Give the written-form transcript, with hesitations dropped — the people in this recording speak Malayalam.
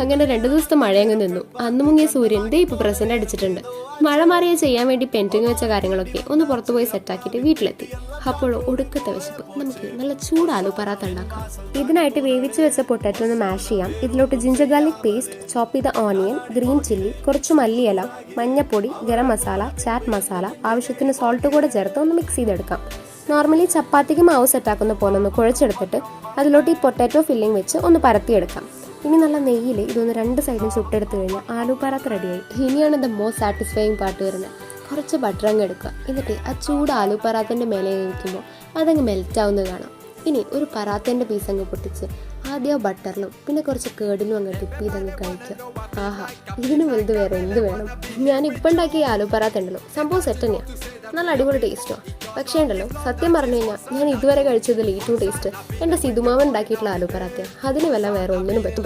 അങ്ങനെ 2 ദിവസത്തെ മഴയങ്ങ് നിന്നു. അന്ന് മുങ്ങിയ സൂര്യൻ ദേ ഇപ്പൊ പ്രസന്റ് അടിച്ചിട്ടുണ്ട്. മഴ മാറിയ ചെയ്യാൻ വേണ്ടി പെൻറ്റിങ് വെച്ച കാര്യങ്ങളൊക്കെ ഒന്ന് പുറത്തുപോയി സെറ്റാക്കിയിട്ട് വീട്ടിലെത്തി. അപ്പോഴോ ഒടുക്കത്തെ വിശപ്പ്. നമുക്ക് നല്ല ചൂട് ആലു പറാത്ത ഉണ്ടാക്കാം. ഇതിനായിട്ട് വേവിച്ച് വെച്ച പൊട്ടാറ്റോ ഒന്ന് മാഷ് ചെയ്യാം. ഇതിലോട്ട് ജിഞ്ചർ ഗാർലിക് പേസ്റ്റ്, ചോപ്പ് ചെയ്ത ഓണിയൻ, ഗ്രീൻ ചില്ലി, കുറച്ച് മല്ലിയില, മഞ്ഞപ്പൊടി, ഗരം മസാല, ചാറ്റ് മസാല, ആവശ്യത്തിന് സോൾട്ട് കൂടെ ചേർത്ത് ഒന്ന് മിക്സ് ചെയ്തെടുക്കാം. നോർമലി ചപ്പാത്തിക്ക് മാവ് സെറ്റാക്കുന്ന പോലെ ഒന്ന് കുഴച്ചെടുത്തിട്ട് അതിലോട്ട് ഈ പൊട്ടാറ്റോ ഫില്ലിംഗ് വെച്ച് ഒന്ന് പരത്തിയെടുക്കാം. ഇനി നല്ല നെയ്യിൽ ഇതൊന്ന് 2 സൈഡും ചുട്ടെടുത്ത് കഴിഞ്ഞാൽ ആലു പറാത്ത റെഡിയായി. ഇനിയാണ് ദ മോസ്റ്റ് സാറ്റിസ്ഫൈങ് പാർട്ട് വരുന്നത്. കുറച്ച് ബട്ടർ അങ്ങ് എടുക്കുക. എന്നിട്ട് ആ ചൂട് ആലു പറാത്തൻ്റെ മേലെ വയ്ക്കുമ്പോൾ അതങ്ങ് മെൽറ്റ് ആവുന്നത് കാണാം. ഇനി ഒരു പറാത്തേൻ്റെ പീസ് അങ്ങ് പൊട്ടിച്ച് ആദ്യം ബട്ടറിലും പിന്നെ കുറച്ച് കേടിലും അങ്ങ് ടിപ്പ് ചെയ്തങ്ങ് കഴിക്കുക. ആഹാ, ഇതിനും വലുത് വേറെ എന്ത് വേണം. ഞാൻ ഇപ്പം ഉണ്ടാക്കിയ ആലു പറാത്ത ഉണ്ടല്ലോ, സംഭവം സെറ്റ് തന്നെയാണ്. നല്ല അടിപൊളി ടേസ്റ്റോ. പക്ഷേ ഉണ്ടല്ലോ, സത്യം പറഞ്ഞു കഴിഞ്ഞാൽ ഞാൻ ഇതുവരെ കഴിച്ചതിൽ ഏറ്റവും ടേസ്റ്റ് എൻ്റെ സിതുമാവൻ ഉണ്ടാക്കിയിട്ടുള്ള ആലു പറാത്തയാണ്. അതിന് വല്ല വേറെ ഒന്നിനും പറ്റും.